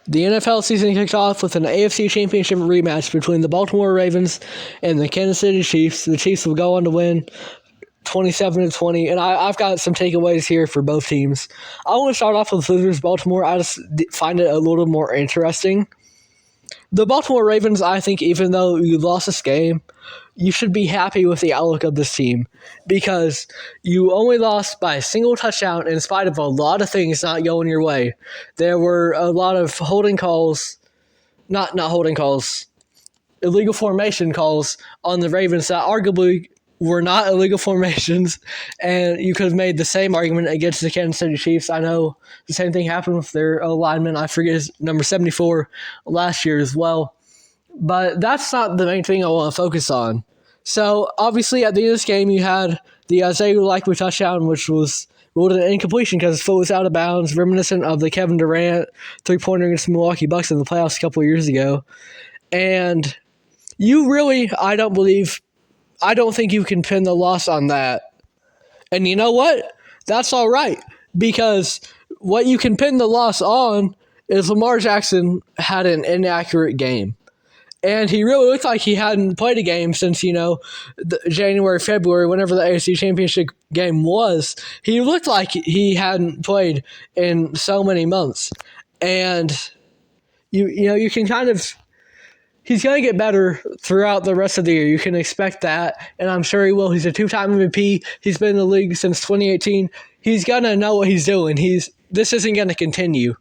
The NFL season kicked off with an AFC Championship rematch between the Baltimore Ravens and the Kansas City Chiefs. The Chiefs will go on to win 27-20, and I've got some takeaways here for both teams. I want to start off with losers Baltimore. I just find it a little more interesting. The Baltimore Ravens, I think, even though you lost this game, you should be happy with the outlook of this team because you only lost by a single touchdown in spite of a lot of things not going your way. There were a lot of holding calls, not holding calls, illegal formation calls on the Ravens that arguably were not illegal formations, and you could have made the same argument against the Kansas City Chiefs. I know the same thing happened with their lineman. I forget his number 74 last year as well. But that's not the main thing I want to focus on. So, obviously, at the end of this game, you had the Isaiah Likely touchdown, which was ruled an incompletion because his foot was out of bounds, reminiscent of the Kevin Durant three-pointer against the Milwaukee Bucks in the playoffs a couple of years ago. And you really, I don't think you can pin the loss on that. And you know what? That's all right, because what you can pin the loss on is Lamar Jackson had an inaccurate game. And he really looked like he hadn't played a game since, January, February, whenever the AFC Championship game was. He looked like he hadn't played in so many months. And, you can kind of... He's going to get better throughout the rest of the year. You can expect that, and I'm sure he will. He's a two-time MVP. He's been in the league since 2018. He's going to know what he's doing. This isn't going to continue.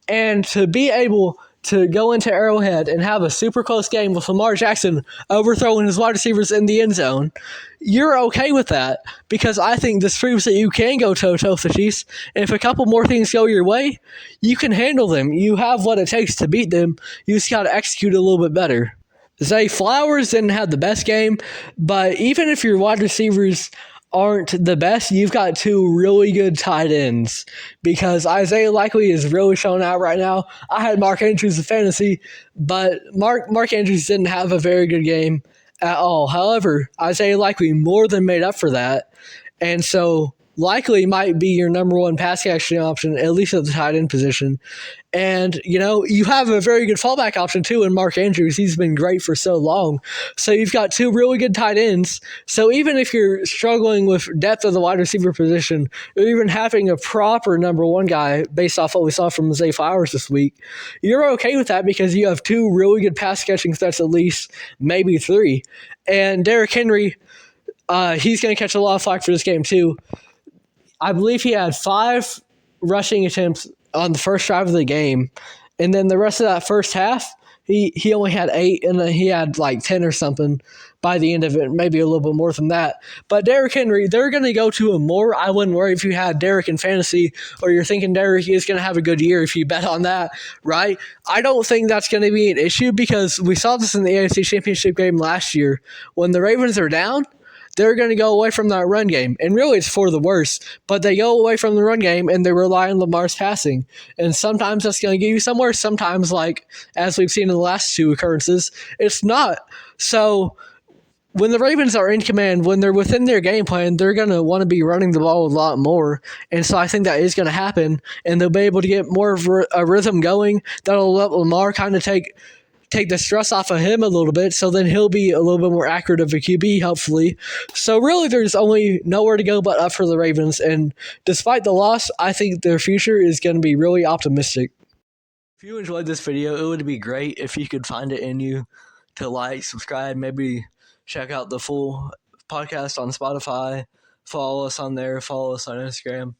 And to be able to go into Arrowhead and have a super close game with Lamar Jackson overthrowing his wide receivers in the end zone, you're okay with that because I think this proves that you can go toe-to-toe with the Chiefs, and if a couple more things go your way, you can handle them. You have what it takes to beat them. You just got to execute a little bit better. Zay Flowers didn't have the best game, but even if your wide receivers aren't the best, you've got two really good tight ends because Isaiah Likely is really showing out right now. I had Mark Andrews in fantasy, but Mark Andrews didn't have a very good game at all. However, Isaiah Likely more than made up for that, and so Likely might be your number one pass catching option, at least at the tight end position. And, you have a very good fallback option, too, in Mark Andrews. He's been great for so long. So you've got two really good tight ends. So even if you're struggling with depth of the wide receiver position, or even having a proper number one guy based off what we saw from Zay Flowers this week, you're okay with that because you have two really good pass catching threats, at least, maybe three. And Derrick Henry, he's going to catch a lot of flack for this game, too. I believe he had 5 rushing attempts on the first drive of the game, and then the rest of that first half, he only had 8, and then he had like 10 or something by the end of it, maybe a little bit more than that. But Derrick Henry, they're going to go to him more. I wouldn't worry if you had Derrick in fantasy or you're thinking Derrick is going to have a good year if you bet on that, right? I don't think that's going to be an issue because we saw this in the AFC Championship game last year. When the Ravens are down, they're going to go away from that run game. And really, it's for the worse. But they go away from the run game, and they rely on Lamar's passing. And sometimes that's going to get you somewhere. Sometimes, like as we've seen in the last 2 occurrences, it's not. So when the Ravens are in command, when they're within their game plan, they're going to want to be running the ball a lot more. And so I think that is going to happen. And they'll be able to get more of a rhythm going. That'll let Lamar kind of take the stress off of him a little bit, so then he'll be a little bit more accurate of a QB, hopefully. So really, there's only nowhere to go but up for the Ravens, and despite the loss, I think their future is going to be really optimistic. If you enjoyed this video, it would be great if you could find it in you to like, subscribe, maybe check out the full podcast on Spotify, follow us on there, follow us on Instagram.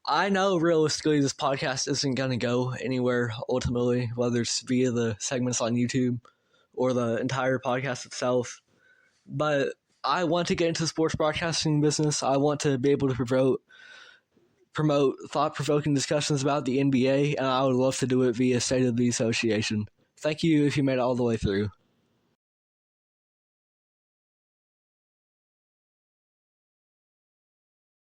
I know realistically this podcast isn't going to go anywhere ultimately, whether it's via the segments on YouTube or the entire podcast itself. But I want to get into the sports broadcasting business. I want to be able to promote thought-provoking discussions about the NBA, and I would love to do it via State of the Association. Thank you if you made it all the way through.